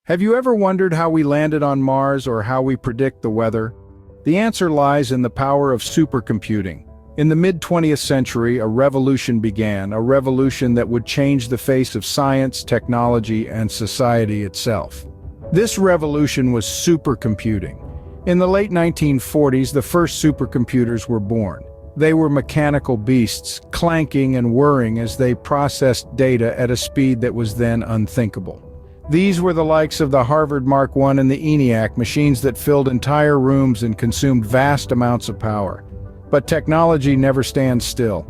Have you ever wondered how we landed on Mars or how we predict the weather? The answer lies in the power of supercomputing. In the mid-20th century, a revolution began, a revolution that would change the face of science, technology, and society itself. This revolution was supercomputing. In the late 1940s, the first supercomputers were born. They were mechanical beasts, clanking and whirring as they processed data at a speed that was then unthinkable. These were the likes of the Harvard Mark I and the ENIAC, machines that filled entire rooms and consumed vast amounts of power. But technology never stands still.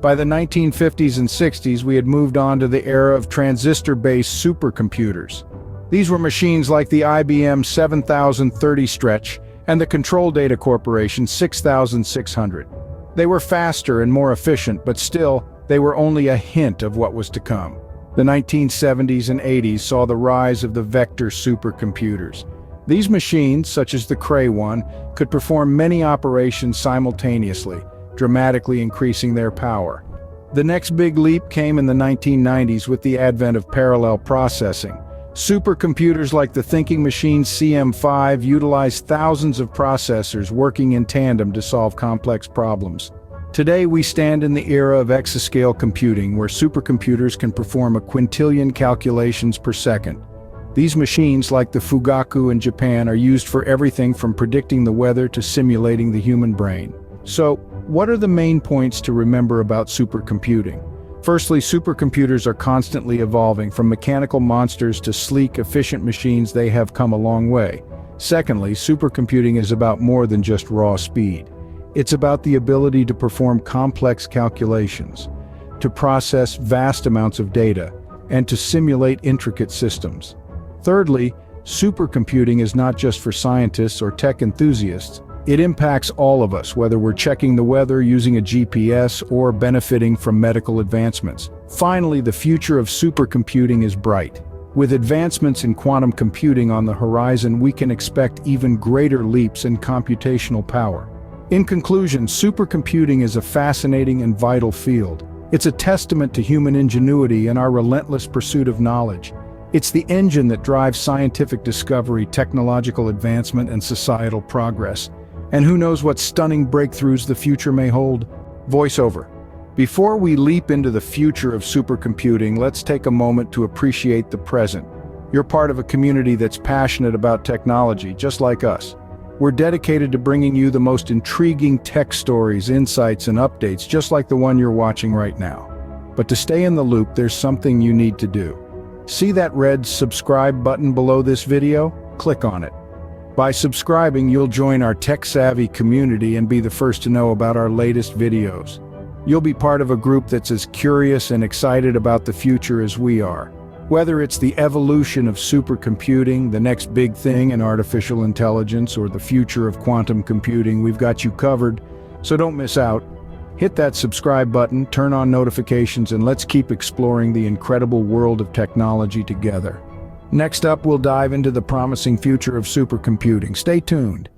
By the 1950s and 60s, we had moved on to the era of transistor-based supercomputers. These were machines like the IBM 7030 Stretch and the Control Data Corporation 6600. They were faster and more efficient, but still, they were only a hint of what was to come. The 1970s and 80s saw the rise of the vector supercomputers. These machines, such as the Cray one, could perform many operations simultaneously, dramatically increasing their power. The next big leap came in the 1990s with the advent of parallel processing. Supercomputers like the Thinking Machine's CM5 utilized thousands of processors working in tandem to solve complex problems. Today we stand in the era of exascale computing, where supercomputers can perform a quintillion calculations per second. These machines, like the Fugaku in Japan, are used for everything from predicting the weather to simulating the human brain. So, what are the main points to remember about supercomputing? Firstly, supercomputers are constantly evolving. From mechanical monsters to sleek, efficient machines, they have come a long way. Secondly, supercomputing is about more than just raw speed. It's about the ability to perform complex calculations, to process vast amounts of data, and to simulate intricate systems. Thirdly, supercomputing is not just for scientists or tech enthusiasts. It impacts all of us, whether we're checking the weather, using a GPS, or benefiting from medical advancements. Finally, the future of supercomputing is bright. With advancements in quantum computing on the horizon, we can expect even greater leaps in computational power. In conclusion, supercomputing is a fascinating and vital field. It's a testament to human ingenuity and our relentless pursuit of knowledge. It's the engine that drives scientific discovery, technological advancement, and societal progress. And who knows what stunning breakthroughs the future may hold? Voiceover. Before we leap into the future of supercomputing, let's take a moment to appreciate the present. You're part of a community that's passionate about technology, just like us. We're dedicated to bringing you the most intriguing tech stories, insights, and updates, just like the one you're watching right now. But to stay in the loop, there's something you need to do. See that red subscribe button below this video? Click on it. By subscribing, you'll join our tech-savvy community and be the first to know about our latest videos. You'll be part of a group that's as curious and excited about the future as we are. Whether it's the evolution of supercomputing, the next big thing in artificial intelligence, or the future of quantum computing, we've got you covered, so don't miss out. Hit that subscribe button, turn on notifications, and let's keep exploring the incredible world of technology together. Next up, we'll dive into the promising future of supercomputing. Stay tuned.